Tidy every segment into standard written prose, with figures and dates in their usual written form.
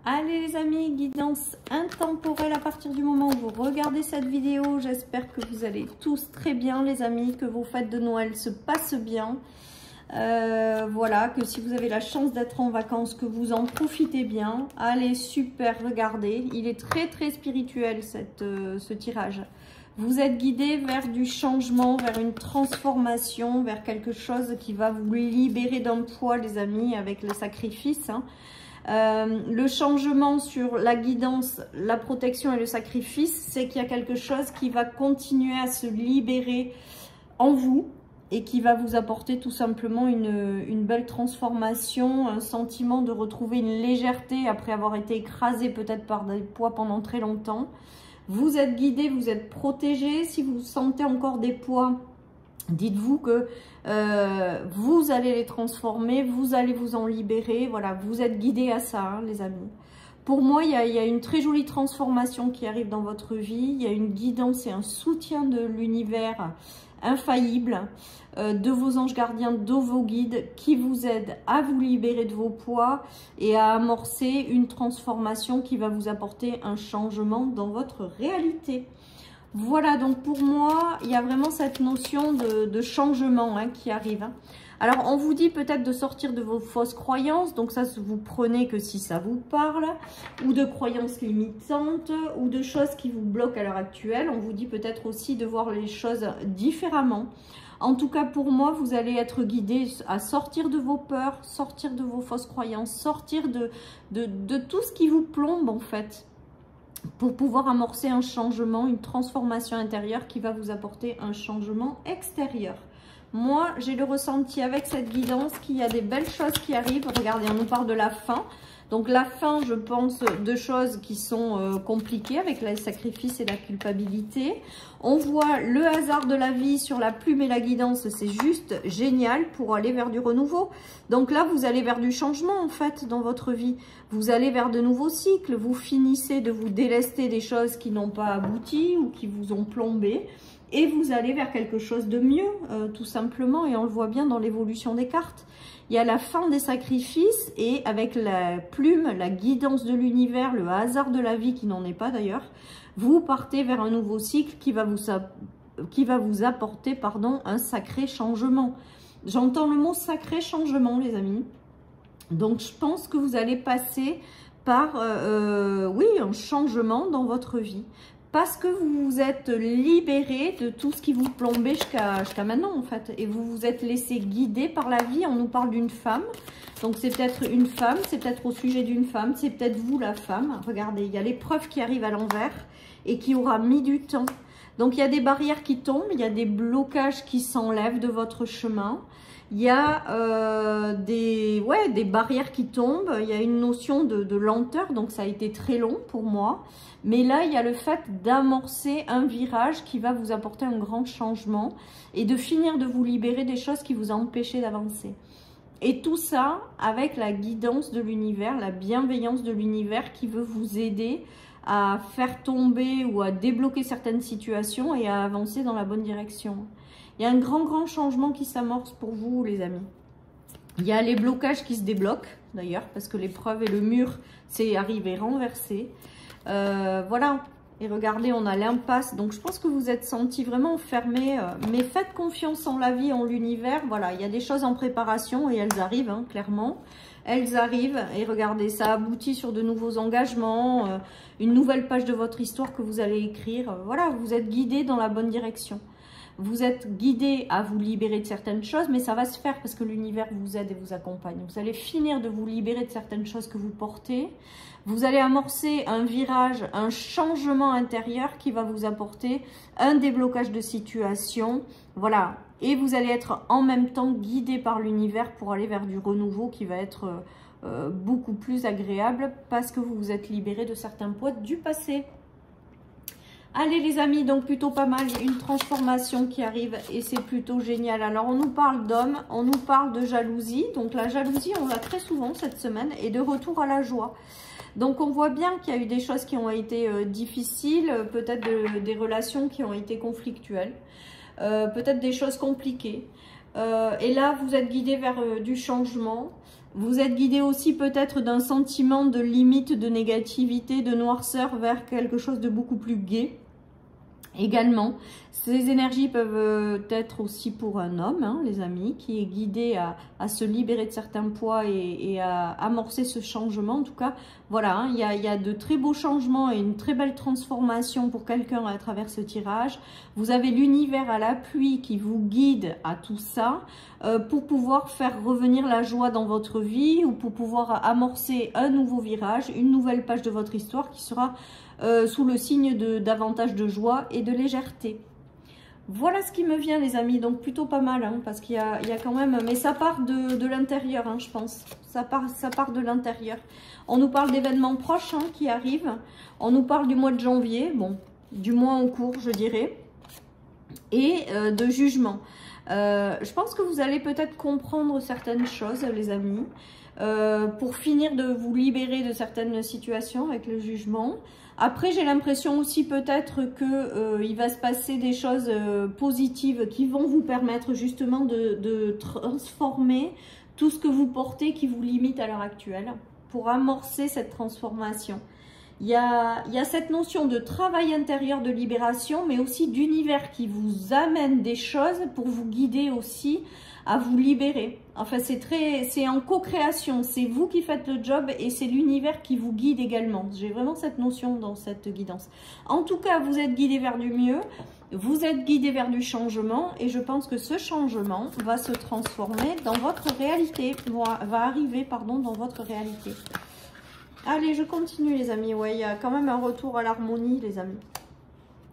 Allez les amis, guidance intemporelle à partir du moment où vous regardez cette vidéo. J'espère que vous allez tous très bien les amis, que vos fêtes de Noël se passent bien. Voilà, que si vous avez la chance d'être en vacances, que vous en profitez bien. Allez, super, regardez. Il est très très spirituel ce tirage. Vous êtes guidé vers du changement, vers une transformation, vers quelque chose qui va vous libérer d'un poids les amis, avec le sacrifice. Le changement sur la guidance, la protection et le sacrifice, c'est qu'il y a quelque chose qui va continuer à se libérer en vous et qui va vous apporter tout simplement une belle transformation, un sentiment de retrouver une légèreté après avoir été écrasé peut-être par des poids pendant très longtemps. Vous êtes guidé, vous êtes protégé. Si vous sentez encore des poids, dites-vous que vous allez les transformer, vous allez vous en libérer. Voilà, vous êtes guidé à ça, hein, les amis. Pour moi, il y a une très jolie transformation qui arrive dans votre vie. Il y a une guidance et un soutien de l'univers infaillible, de vos anges gardiens, de vos guides qui vous aident à vous libérer de vos poids et à amorcer une transformation qui va vous apporter un changement dans votre réalité. Voilà, donc pour moi, il y a vraiment cette notion de changement hein, qui arrive. Hein. Alors, on vous dit peut-être de sortir de vos fausses croyances. Donc ça, vous prenez que si ça vous parle. Ou de croyances limitantes. Ou de choses qui vous bloquent à l'heure actuelle. On vous dit peut-être aussi de voir les choses différemment. En tout cas, pour moi, vous allez être guidé à sortir de vos peurs, sortir de vos fausses croyances, sortir de tout ce qui vous plombe en fait, pour pouvoir amorcer un changement, une transformation intérieure qui va vous apporter un changement extérieur. Moi, j'ai le ressenti avec cette guidance qu'il y a des belles choses qui arrivent. Regardez, on nous parle de la fin. Donc la fin, je pense, de choses qui sont compliquées avec le sacrifice et la culpabilité. On voit le hasard de la vie sur la plume et la guidance, c'est juste génial pour aller vers du renouveau. Donc là, vous allez vers du changement en fait dans votre vie. Vous allez vers de nouveaux cycles, vous finissez de vous délester des choses qui n'ont pas abouti ou qui vous ont plombé. Et vous allez vers quelque chose de mieux, tout simplement. Et on le voit bien dans l'évolution des cartes. Il y a la fin des sacrifices et avec la plume, la guidance de l'univers, le hasard de la vie qui n'en est pas d'ailleurs, vous partez vers un nouveau cycle qui va vous apporter un sacré changement. J'entends le mot sacré changement, les amis. Donc, je pense que vous allez passer par, oui, un changement dans votre vie. Parce que vous vous êtes libéré de tout ce qui vous plombait jusqu'à maintenant, en fait. Et vous vous êtes laissé guider par la vie. On nous parle d'une femme. Donc, c'est peut-être une femme. C'est peut-être au sujet d'une femme. C'est peut-être vous, la femme. Regardez, il y a l'épreuve qui arrive à l'envers et qui aura mis du temps. Donc, il y a des barrières qui tombent. Il y a des blocages qui s'enlèvent de votre chemin. Il y a des barrières qui tombent. Il y a une notion de lenteur. Donc, ça a été très long pour moi. Mais là, il y a le fait d'amorcer un virage qui va vous apporter un grand changement et de finir de vous libérer des choses qui vous empêchaient d'avancer. Et tout ça avec la guidance de l'univers, la bienveillance de l'univers qui veut vous aider à faire tomber ou à débloquer certaines situations et à avancer dans la bonne direction. Il y a un grand changement qui s'amorce pour vous, les amis. Il y a les blocages qui se débloquent, d'ailleurs, parce que l'épreuve et le mur, c'est arrivé renversé. Voilà, et regardez, on a l'impasse. Donc, je pense que vous êtes senti vraiment enfermé. Mais faites confiance en la vie, en l'univers. Voilà, il y a des choses en préparation et elles arrivent, hein, clairement. Elles arrivent et regardez, ça aboutit sur de nouveaux engagements, une nouvelle page de votre histoire que vous allez écrire. Voilà, vous êtes guidé dans la bonne direction. Vous êtes guidé à vous libérer de certaines choses, mais ça va se faire parce que l'univers vous aide et vous accompagne. Vous allez finir de vous libérer de certaines choses que vous portez. Vous allez amorcer un virage, un changement intérieur qui va vous apporter un déblocage de situation. Voilà. Et vous allez être en même temps guidé par l'univers pour aller vers du renouveau qui va être beaucoup plus agréable parce que vous vous êtes libéré de certains poids du passé. Allez les amis, donc plutôt pas mal, une transformation qui arrive et c'est plutôt génial. Alors on nous parle d'hommes, on nous parle de jalousie. Donc la jalousie, on l'a très souvent cette semaine et de retour à la joie. Donc on voit bien qu'il y a eu des choses qui ont été difficiles, peut-être des relations qui ont été conflictuelles, peut-être des choses compliquées. Et là, vous êtes guidé vers du changement. Vous êtes guidé aussi peut-être d'un sentiment de limite, de négativité, de noirceur vers quelque chose de beaucoup plus gai. Également, ces énergies peuvent être aussi pour un homme, hein, les amis, qui est guidé à se libérer de certains poids et à amorcer ce changement. En tout cas, voilà, hein, il y a de très beaux changements et une très belle transformation pour quelqu'un à travers ce tirage. Vous avez l'univers à l'appui qui vous guide à tout ça pour pouvoir faire revenir la joie dans votre vie ou pour pouvoir amorcer un nouveau virage, une nouvelle page de votre histoire qui sera sous le signe davantage de joie et de légèreté. Voilà ce qui me vient, les amis. Donc plutôt pas mal, hein, parce qu'il y a quand même... Mais ça part de l'intérieur, hein, je pense. Ça part de l'intérieur. On nous parle d'événements proches hein, qui arrivent. On nous parle du mois de janvier. Bon, du mois en cours, je dirais. Et de jugement. Je pense que vous allez peut-être comprendre certaines choses, les amis. Pour finir de vous libérer de certaines situations avec le jugement. Après, j'ai l'impression aussi peut-être que il va se passer des choses positives qui vont vous permettre justement de transformer tout ce que vous portez qui vous limite à l'heure actuelle pour amorcer cette transformation. Il y a cette notion de travail intérieur, de libération, mais aussi d'univers qui vous amène des choses pour vous guider aussi à vous libérer. Enfin, c'est en co-création, c'est vous qui faites le job et c'est l'univers qui vous guide également. J'ai vraiment cette notion dans cette guidance. En tout cas, vous êtes guidé vers du mieux, vous êtes guidé vers du changement et je pense que ce changement va se transformer dans votre réalité, va arriver, pardon, dans votre réalité. Allez, je continue les amis. Ouais, il y a quand même un retour à l'harmonie les amis.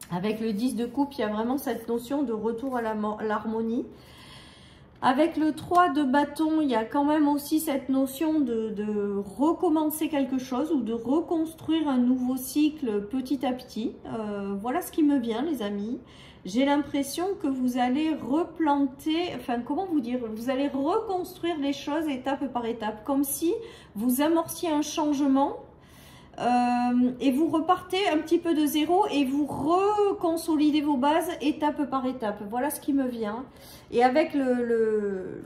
Avec le 10 de coupe, il y a vraiment cette notion de retour à l'harmonie. Avec le 3 de bâton, il y a quand même aussi cette notion de recommencer quelque chose ou de reconstruire un nouveau cycle petit à petit. Voilà ce qui me vient les amis. J'ai l'impression que vous allez replanter, enfin comment vous dire, vous allez reconstruire les choses étape par étape, comme si vous amorciez un changement et vous repartez un petit peu de zéro et vous reconsolidez vos bases étape par étape. Voilà ce qui me vient. Et avec le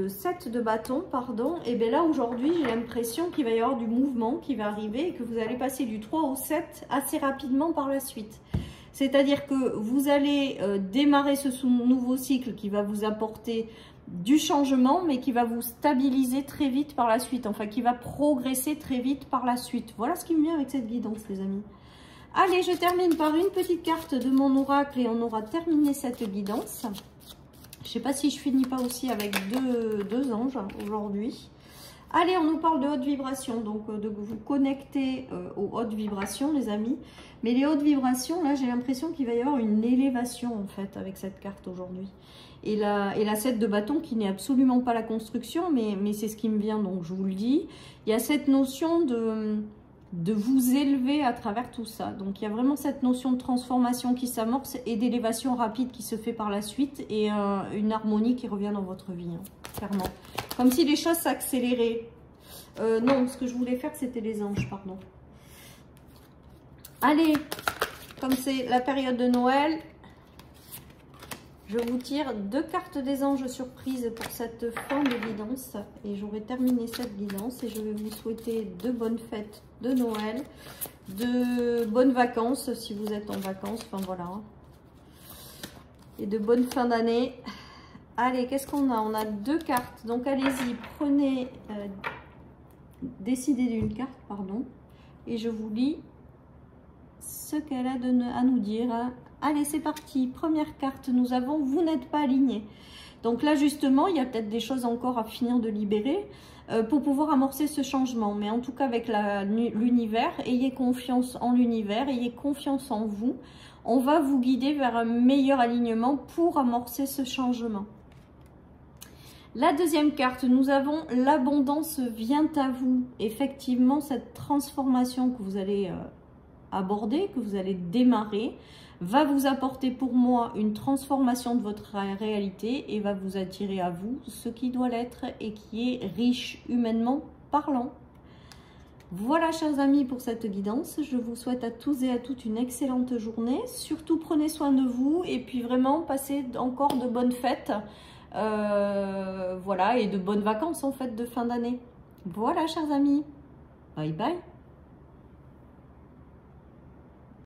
7 de bâton, pardon, et bien là aujourd'hui j'ai l'impression qu'il va y avoir du mouvement qui va arriver et que vous allez passer du 3 au 7 assez rapidement par la suite. C'est-à-dire que vous allez démarrer ce nouveau cycle qui va vous apporter du changement, mais qui va vous stabiliser très vite par la suite. Enfin, qui va progresser très vite par la suite. Voilà ce qui me vient avec cette guidance, les amis. Allez, je termine par une petite carte de mon oracle et on aura terminé cette guidance. Je ne sais pas si je finis pas aussi avec deux anges aujourd'hui. Allez, on nous parle de haute vibration, donc de vous connecter aux hautes vibrations, les amis. Mais les hautes vibrations, là, j'ai l'impression qu'il va y avoir une élévation, en fait, avec cette carte aujourd'hui. Et la 7 de bâton, qui n'est absolument pas la construction, mais c'est ce qui me vient, donc je vous le dis. Il y a cette notion de vous élever à travers tout ça. Donc, il y a vraiment cette notion de transformation qui s'amorce et d'élévation rapide qui se fait par la suite et une harmonie qui revient dans votre vie, hein, clairement. Comme si les choses s'accéléraient. Non, ce que je voulais faire, c'était les anges, pardon. Allez, comme c'est la période de Noël, je vous tire 2 cartes des anges surprises pour cette fin de guidance. Et j'aurai terminé cette guidance et je vais vous souhaiter de bonnes fêtes de Noël, de bonnes vacances si vous êtes en vacances, enfin voilà. Et de bonnes fins d'année. Allez, qu'est-ce qu'on a? On a 2 cartes, donc allez-y, prenez, décidez d'une carte, pardon, et je vous lis ce qu'elle a à nous dire. Allez, c'est parti. Première carte, nous avons « Vous n'êtes pas aligné ». Donc là, justement, il y a peut-être des choses encore à finir de libérer pour pouvoir amorcer ce changement. Mais en tout cas, avec l'univers, ayez confiance en l'univers, ayez confiance en vous. On va vous guider vers un meilleur alignement pour amorcer ce changement. La deuxième carte, nous avons « L'abondance vient à vous ». Effectivement, cette transformation que vous allez aborder, que vous allez démarrer, va vous apporter pour moi une transformation de votre réalité et va vous attirer à vous ce qui doit l'être et qui est riche humainement parlant. Voilà, chers amis, pour cette guidance. Je vous souhaite à tous et à toutes une excellente journée. Surtout, prenez soin de vous et puis vraiment, passez encore de bonnes fêtes. Voilà, et de bonnes vacances en fait de fin d'année. Voilà, chers amis. Bye bye.